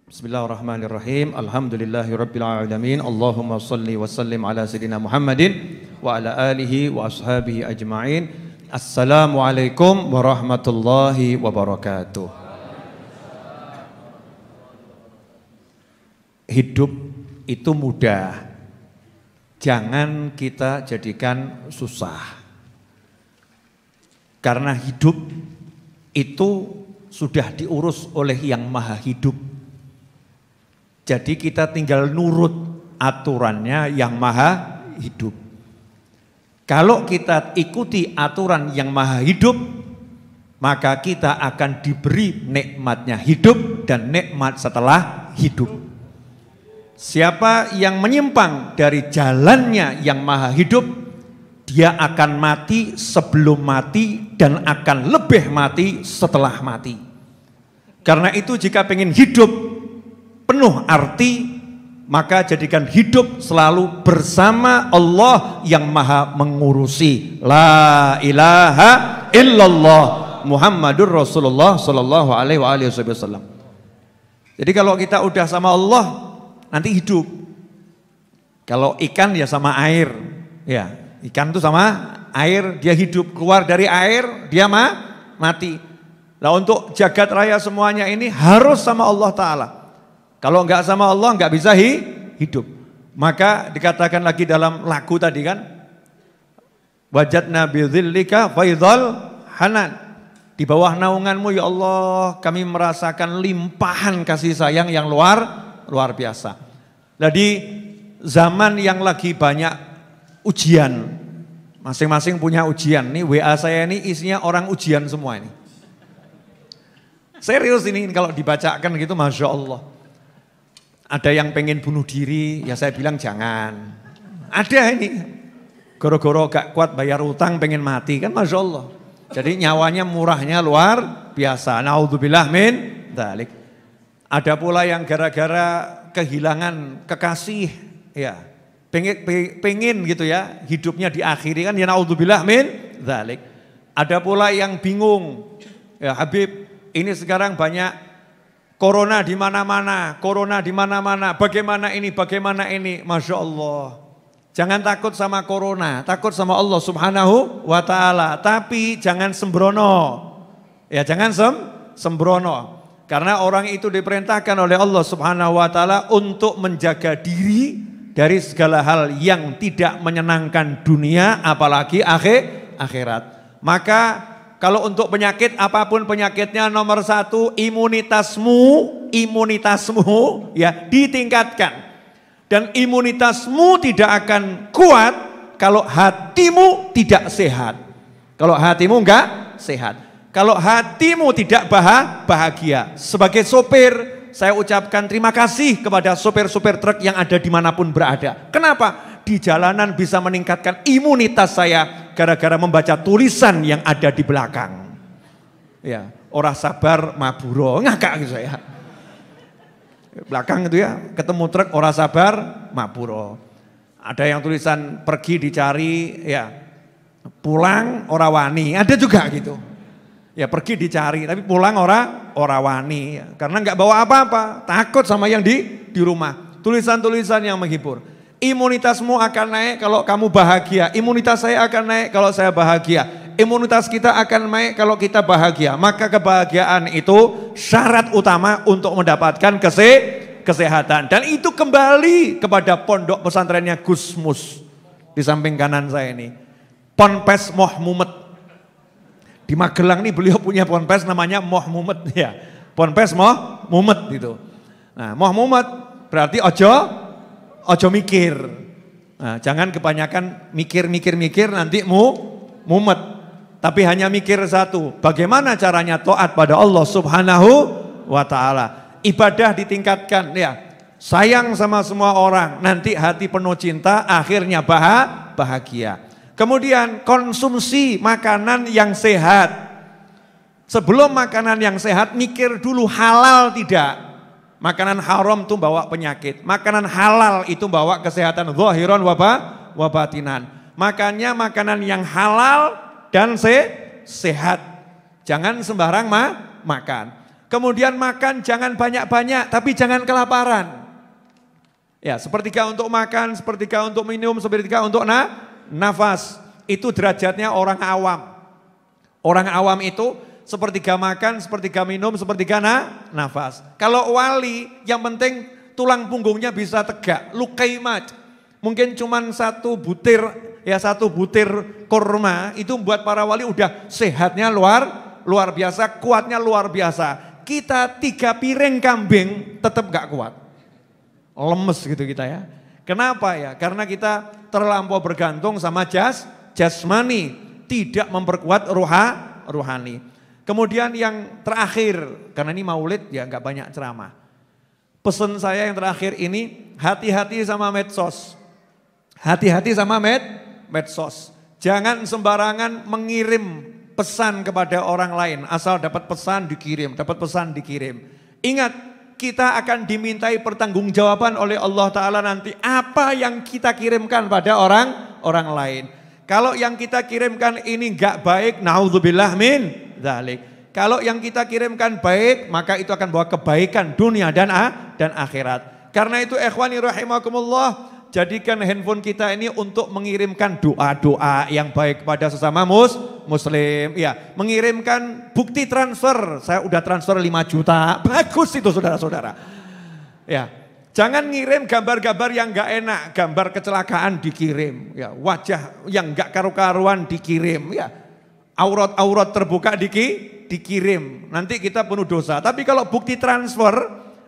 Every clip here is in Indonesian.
Bismillahirrahmanirrahim. Alhamdulillahirabbil alamin. Allahumma shalli wa sallim ala sayidina Muhammadin wa ala alihi wa ashabihi ajma'in. Assalamualaikum warahmatullahi wabarakatuh. Hidup itu mudah. Jangan kita jadikan susah. Karena hidup itu sudah diurus oleh Yang Maha Hidup. Jadi kita tinggal nurut aturannya Yang Maha Hidup. Kalau kita ikuti aturan Yang Maha Hidup, maka kita akan diberi nikmatnya hidup dan nikmat setelah hidup. Siapa yang menyimpang dari jalannya Yang Maha Hidup, dia akan mati sebelum mati dan akan lebih mati setelah mati. Karena itu jika pengen hidup penuh arti, maka jadikan hidup selalu bersama Allah yang Maha mengurusi. La ilaha illallah Muhammadur Rasulullah sallallahu alaihi wasallam. Jadi kalau kita udah sama Allah, nanti hidup. Kalau ikan ya sama air. Ya, ikan itu sama air, dia hidup. Keluar dari air, dia mati. Nah, untuk jagat raya semuanya ini harus sama Allah Ta'ala. Kalau enggak sama Allah enggak bisa hidup. Maka dikatakan lagi dalam lagu tadi kan, wajadna bidzillika faidhal hanan. Di bawah naunganmu ya Allah kami merasakan limpahan kasih sayang yang luar biasa. Nah, di zaman yang lagi banyak ujian, masing-masing punya ujian. Nih WA saya ini isinya orang ujian semua ini. Serius ini kalau dibacakan gitu, Masya Allah. Ada yang pengen bunuh diri, ya saya bilang jangan. Ada ini, goro-goro gak kuat bayar utang pengen mati, kan Masya Allah. Jadi nyawanya murahnya luar biasa. Naudzubillah min dzalik. Ada pula yang gara-gara kehilangan kekasih, ya pengen gitu ya, hidupnya diakhiri kan, ya naudzubillah min dzalik. Ada pula yang bingung, ya Habib ini sekarang banyak corona di mana-mana, bagaimana ini, Masya Allah. Jangan takut sama corona, takut sama Allah Subhanahu wa Ta'ala. Tapi jangan sembrono, ya jangan sembrono. Karena orang itu diperintahkan oleh Allah Subhanahu wa Ta'ala untuk menjaga diri dari segala hal yang tidak menyenangkan dunia, apalagi akhirat. Maka kalau untuk penyakit, apapun penyakitnya, nomor satu imunitasmu ya ditingkatkan. Dan imunitasmu tidak akan kuat kalau hatimu tidak sehat. Kalau hatimu enggak sehat. Kalau hatimu tidak bahagia. Sebagai sopir, saya ucapkan terima kasih kepada sopir-sopir truk yang ada dimanapun berada. Kenapa? Di jalanan bisa meningkatkan imunitas saya gara-gara membaca tulisan yang ada di belakang. Ya, ora sabar maburo, ngakak gitu saya. Belakang itu ya, ketemu truk ora sabar maburo. Ada yang tulisan pergi dicari, ya pulang ora wani, ada juga gitu. Ya pergi dicari, tapi pulang ora wani, ya. Karena nggak bawa apa-apa, takut sama yang di rumah. Tulisan-tulisan yang menghibur. Imunitasmu akan naik kalau kamu bahagia. Imunitas saya akan naik kalau saya bahagia. Imunitas kita akan naik kalau kita bahagia. Maka kebahagiaan itu syarat utama untuk mendapatkan kesehatan. Dan itu kembali kepada pondok pesantrennya Gus Mus. Di samping kanan saya ini. Ponpes Moh Mumet. Di Magelang ini beliau punya ponpes namanya Moh Mumet. Ya, Ponpes Moh Mumet gitu. Nah, Moh Mumet berarti ojo mikir. Nah, jangan kebanyakan mikir nanti mumet. Tapi hanya mikir satu, bagaimana caranya taat pada Allah Subhanahu wa Ta'ala. Ibadah ditingkatkan ya. Sayang sama semua orang, nanti hati penuh cinta, akhirnya bahagia. Kemudian konsumsi makanan yang sehat. Sebelum makanan yang sehat, mikir dulu halal tidak. Makanan haram itu bawa penyakit. Makanan halal itu bawa kesehatan zahiran wa batinan. Makanya makanan yang halal dan sehat. Jangan sembarang makan. Kemudian makan jangan banyak-banyak, tapi jangan kelaparan. Ya, sepertiga untuk makan, sepertiga untuk minum, sepertiga untuk nafas. Itu derajatnya orang awam. Orang awam itu sepertiga makan, sepertiga minum, sepertiga nafas. Kalau wali, yang penting tulang punggungnya bisa tegak, lukaimat. Mungkin cuma satu butir kurma, itu buat para wali udah sehatnya luar biasa, kuatnya luar biasa. Kita 3 piring kambing tetap gak kuat. Lemes gitu kita ya. Kenapa ya? Karena kita terlampau bergantung sama jasmani, tidak memperkuat rohani. Kemudian yang terakhir, karena ini maulid ya gak banyak ceramah. Pesan saya yang terakhir ini, hati-hati sama medsos. Hati-hati sama medsos. Jangan sembarangan mengirim pesan kepada orang lain, asal dapat pesan dikirim, Ingat, kita akan dimintai pertanggungjawaban oleh Allah Ta'ala nanti apa yang kita kirimkan pada orang lain. Kalau yang kita kirimkan ini enggak baik, naudzubillah min dzalik. Kalau yang kita kirimkan baik, maka itu akan bawa kebaikan dunia dan akhirat. Karena itu ikhwani rahimakumullah, jadikan handphone kita ini untuk mengirimkan doa-doa yang baik kepada sesama muslim. Ya, mengirimkan bukti transfer. Saya udah transfer 5 juta. Bagus itu saudara-saudara. Ya, jangan ngirim gambar-gambar yang enggak enak, gambar kecelakaan dikirim. Ya, wajah yang enggak karu-karuan dikirim. Ya, aurat-aurat terbuka dikirim. Nanti kita penuh dosa. Tapi kalau bukti transfer,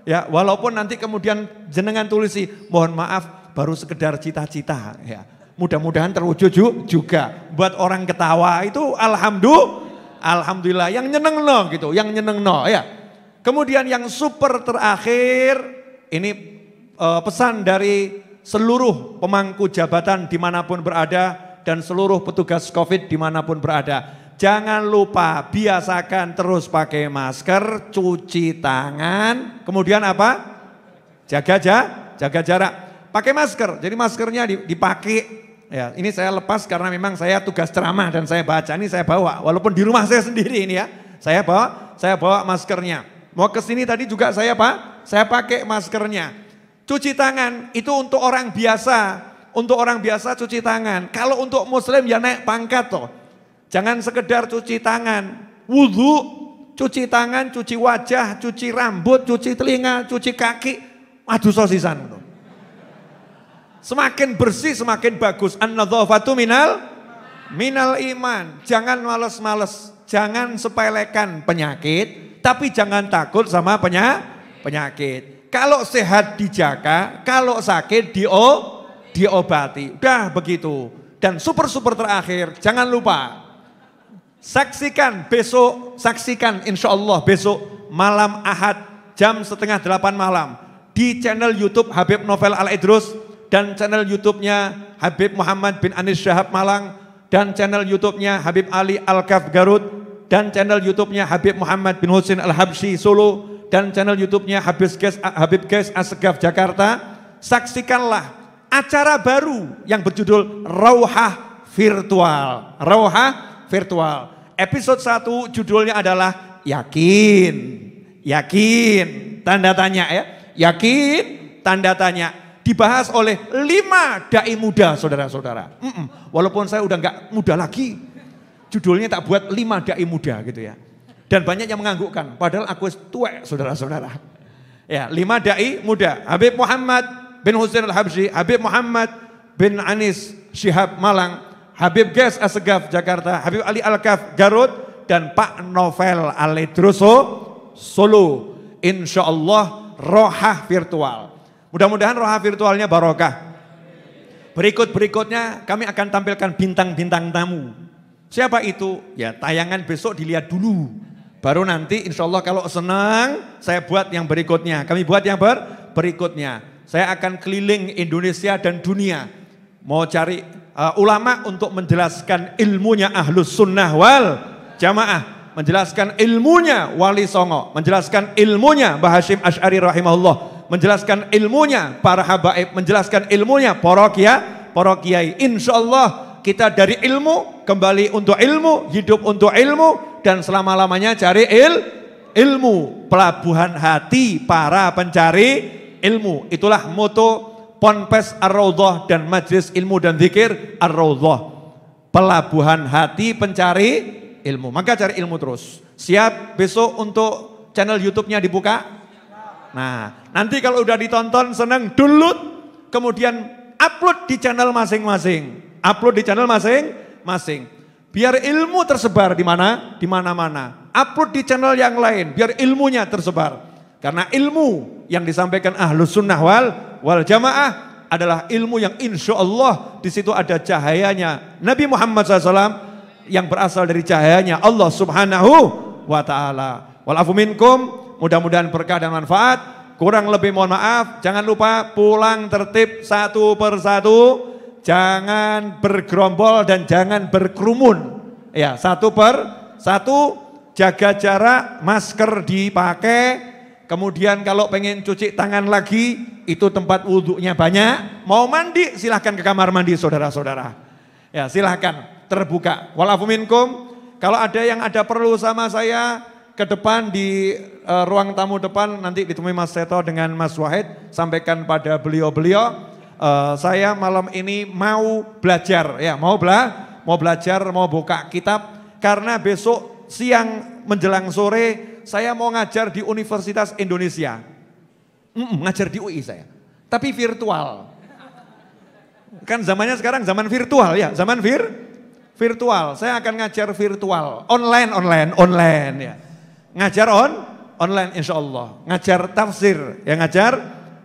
ya, walaupun nanti kemudian jenengan tulisi, mohon maaf, baru sekedar cita-cita, ya. Mudah-mudahan terwujud juga. Buat orang ketawa itu alhamdulillah, yang nyenengno gitu, ya. Kemudian yang super terakhir, ini pesan dari seluruh pemangku jabatan dimanapun berada dan seluruh petugas COVID dimanapun berada. Jangan lupa biasakan terus pakai masker, cuci tangan, kemudian apa? Jaga jarak. Pakai masker, jadi maskernya dipakai. Ya, ini saya lepas karena memang saya tugas ceramah dan saya baca, ini saya bawa. Walaupun di rumah saya sendiri ini ya, saya bawa maskernya. Mau ke sini tadi juga saya pakai maskernya. Cuci tangan itu untuk orang biasa, cuci tangan. Kalau untuk muslim ya naik pangkat toh. Jangan sekedar cuci tangan, wudhu, cuci tangan, cuci wajah, cuci rambut, cuci telinga, cuci kaki. Aduh sosisan tuh. Semakin bersih semakin bagus. An-nadzafatu minal iman. Jangan males-males, jangan sepelekan penyakit, tapi jangan takut sama penyakit. Kalau sehat dijaga, kalau sakit diobati. Udah begitu. Dan super terakhir, jangan lupa saksikan insya Allah besok malam Ahad jam 7:30 malam di channel YouTube Habib Novel Al-Idrus dan channel YouTube-nya Habib Muhammad bin Anis Syahab Malang dan channel YouTube-nya Habib Ali Al-Kaf Garut dan channel YouTube-nya Habib Muhammad bin Husin Al-Habsyi Solo dan channel YouTube-nya Habib Ges Asgaf Jakarta. Saksikanlah acara baru yang berjudul Rauhah Virtual. Episode 1 judulnya adalah Yakin, tanda tanya ya. Yakin, tanda tanya. Dibahas oleh 5 dai muda saudara-saudara. Walaupun saya udah gak muda lagi. Judulnya tak buat 5 dai muda gitu ya. Dan banyak yang menganggukkan. Padahal aku tuwek saudara-saudara. Ya, 5 dai muda. Habib Muhammad bin Husin Al-Habsyi, Habib Muhammad bin Anis Syihab Malang, Habib Ges Asgaf Jakarta, Habib Ali Al-Kaf Garut, dan Pak Novel Al-Idrus Solo. Insya Allah Rauhah Virtual. Mudah-mudahan Rauhah Virtualnya barokah. Berikutnya kami akan tampilkan bintang-bintang tamu. Siapa itu? Ya tayangan besok dilihat dulu. Baru nanti insya Allah kalau senang saya buat yang berikutnya. Kami buat yang berikutnya. Saya akan keliling Indonesia dan dunia. Mau cari ulama untuk menjelaskan ilmunya Ahlus Sunnah wal Jamaah. Menjelaskan ilmunya Wali Songo. Menjelaskan ilmunya Mbah Hasyim Asy'ari rahimahullah. Menjelaskan ilmunya para habaib, menjelaskan ilmunya para kiai. Insya Allah kita dari ilmu, kembali untuk ilmu, hidup untuk ilmu, dan selama-lamanya cari ilmu, pelabuhan hati para pencari ilmu. Itulah moto Ponpes Ar-Raudhah dan Majelis Ilmu dan Zikir Ar-Raudhah. Pelabuhan hati pencari ilmu. Maka cari ilmu terus. Siap besok untuk channel YouTube-nya dibuka? Nah, nanti kalau udah ditonton seneng, download, kemudian upload di channel masing-masing. Upload di channel masing-masing. Biar ilmu tersebar di mana? Di mana-mana. Upload di channel yang lain, biar ilmunya tersebar. Karena ilmu yang disampaikan Ahlus Sunnah wal Jamaah adalah ilmu yang insya Allah di situ ada cahayanya Nabi Muhammad SAW yang berasal dari cahayanya Allah Subhanahu wa Ta'ala. Walafu minkum, mudah-mudahan berkah dan manfaat. Kurang lebih mohon maaf. Jangan lupa pulang tertib satu persatu. Jangan bergerombol dan jangan berkerumun. Ya, satu persatu. Jaga jarak, masker dipakai. Kemudian kalau pengen cuci tangan lagi, itu tempat wudhunya banyak. Mau mandi, silahkan ke kamar mandi saudara-saudara. Ya, silahkan terbuka. Walafu minkum, kalau ada yang ada perlu sama saya, ke depan di ruang tamu depan, nanti ditemui Mas Seto dengan Mas Wahid, sampaikan pada beliau-beliau. Saya malam ini mau belajar, ya mau belajar, mau buka kitab, karena besok siang menjelang sore, saya mau ngajar di Universitas Indonesia. Ngajar di UI saya. Tapi virtual. Kan zamannya sekarang zaman virtual ya. Zaman virtual. Saya akan ngajar virtual. Online ya. Ngajar online insya Allah. Ngajar tafsir. Ya ngajar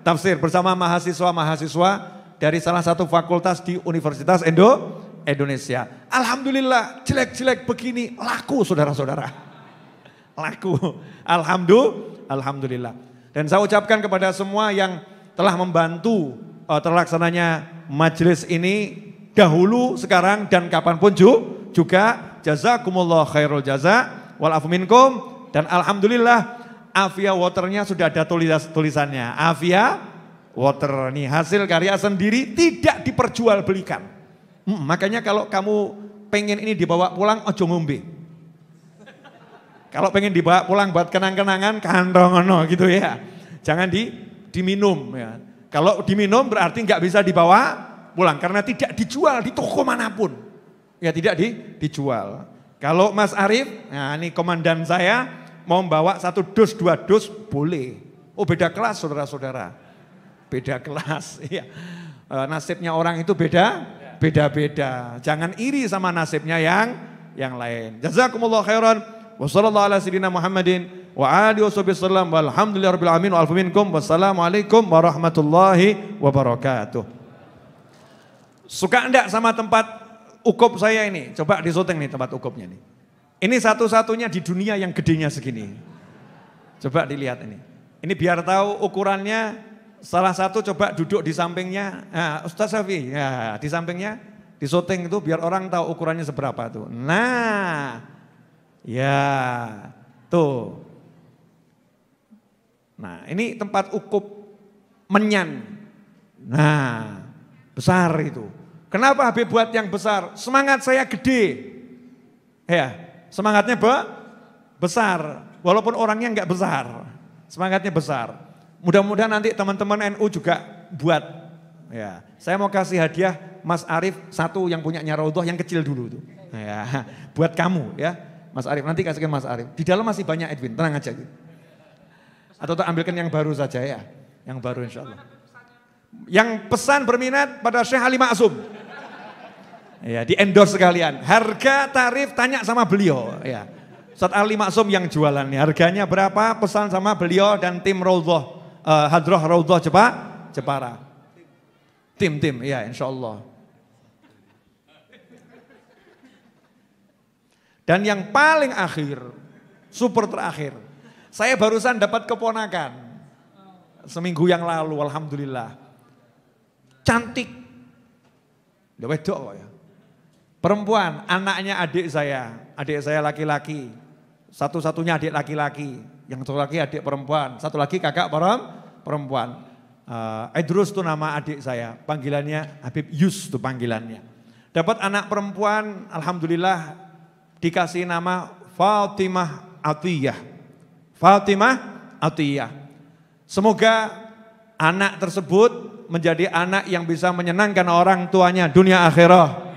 tafsir bersama mahasiswa-mahasiswa dari salah satu fakultas di Universitas Indonesia. Alhamdulillah jelek-jelek begini laku saudara-saudara. Laku. Alhamdulillah. Dan saya ucapkan kepada semua yang telah membantu terlaksananya majelis ini dahulu, sekarang dan kapanpun juga jazakumullah khairul jaza wal afu minkum. Dan alhamdulillah Afia Waternya sudah ada tulisannya. Afia Water nih hasil karya sendiri, tidak diperjualbelikan. Makanya kalau kamu pengen ini dibawa pulang ojo ngombe. Kalau pengen dibawa pulang buat kenang-kenangan kandongono gitu ya. Jangan diminum ya. Kalau diminum berarti nggak bisa dibawa pulang karena tidak dijual di toko manapun. Ya tidak dijual. Kalau Mas Arief, nah ini komandan saya mau bawa 1 dus 2 dus boleh. Oh beda kelas saudara-saudara. Beda kelas. Ya. Nasibnya orang itu beda-beda. Jangan iri sama nasibnya yang lain. Jazakumullah khairan. Wassallallahu ala sayyidina Muhammadin wa alihi wasallam walhamdulillahirabbil alamin wa alfu minkum wassalamualaikum warahmatullahi wabarakatuh. Suka enggak sama tempat ukup saya ini? Coba disyuting nih tempat ukupnya nih. Ini satu-satunya di dunia yang gedenya segini. Coba dilihat ini. Ini biar tahu ukurannya, salah satu coba duduk di sampingnya. Nah, Ustaz Syafi, ya di sampingnya disyuting itu biar orang tahu ukurannya seberapa tuh. Nah, ya, tuh. Nah, ini tempat ukup menyan. Nah, besar itu. Kenapa Habib buat yang besar? Semangat saya gede. Ya, semangatnya besar. Walaupun orangnya enggak besar. Semangatnya besar. Mudah-mudahan nanti teman-teman NU juga buat. Ya, saya mau kasih hadiah Mas Arief satu yang punyanya Raudhah yang kecil dulu tuh. Ya, buat kamu ya. Mas Arief, nanti kasihkan Mas Arief. Di dalam masih banyak Edwin, tenang aja. Atau ambilkan yang baru saja ya. Yang baru insya Allah. Yang pesan berminat pada Syekh Ali Maksum. Ya, di endorse sekalian. Harga tarif tanya sama beliau. Ya. Ustaz Ali Maksum yang jualannya. Harganya berapa? Pesan sama beliau dan tim Raudhah. Hadroh Raudhah Jepara. Tim, ya insya Allah. Dan yang paling akhir, super terakhir, saya barusan dapat keponakan. Seminggu yang lalu, alhamdulillah. Cantik. Udah wedok kok ya. Perempuan, anaknya adik saya laki-laki. Satu-satunya adik laki-laki. Yang satu lagi adik perempuan, satu lagi kakak perempuan. Idrus itu nama adik saya, panggilannya Habib Yus itu panggilannya. Dapat anak perempuan, alhamdulillah. Dikasih nama Fatimah Atiyah. Fatimah Atiyah. Semoga anak tersebut menjadi anak yang bisa menyenangkan orang tuanya dunia akhirah.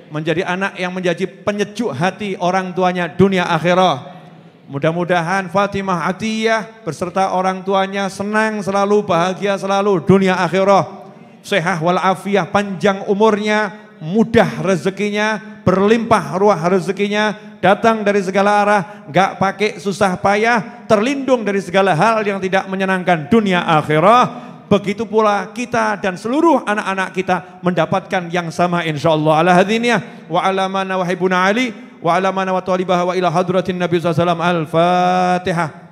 Menjadi anak yang menjadi penyejuk hati orang tuanya dunia akhirah. Mudah-mudahan Fatimah Atiyah berserta orang tuanya senang selalu, bahagia selalu dunia akhirah. Sehat walafiah, panjang umurnya, mudah rezekinya, berlimpah ruah rezekinya, datang dari segala arah, gak pakai susah payah, terlindung dari segala hal yang tidak menyenangkan dunia akhirah. Begitu pula kita dan seluruh anak-anak kita mendapatkan yang sama insyaallah. Ala hadziniyah wa ala mana wa hibuna ali wa ala mana wa talibah wa ila hadratin nabi sallallahu alaihi wasallam. Al-Fatihah.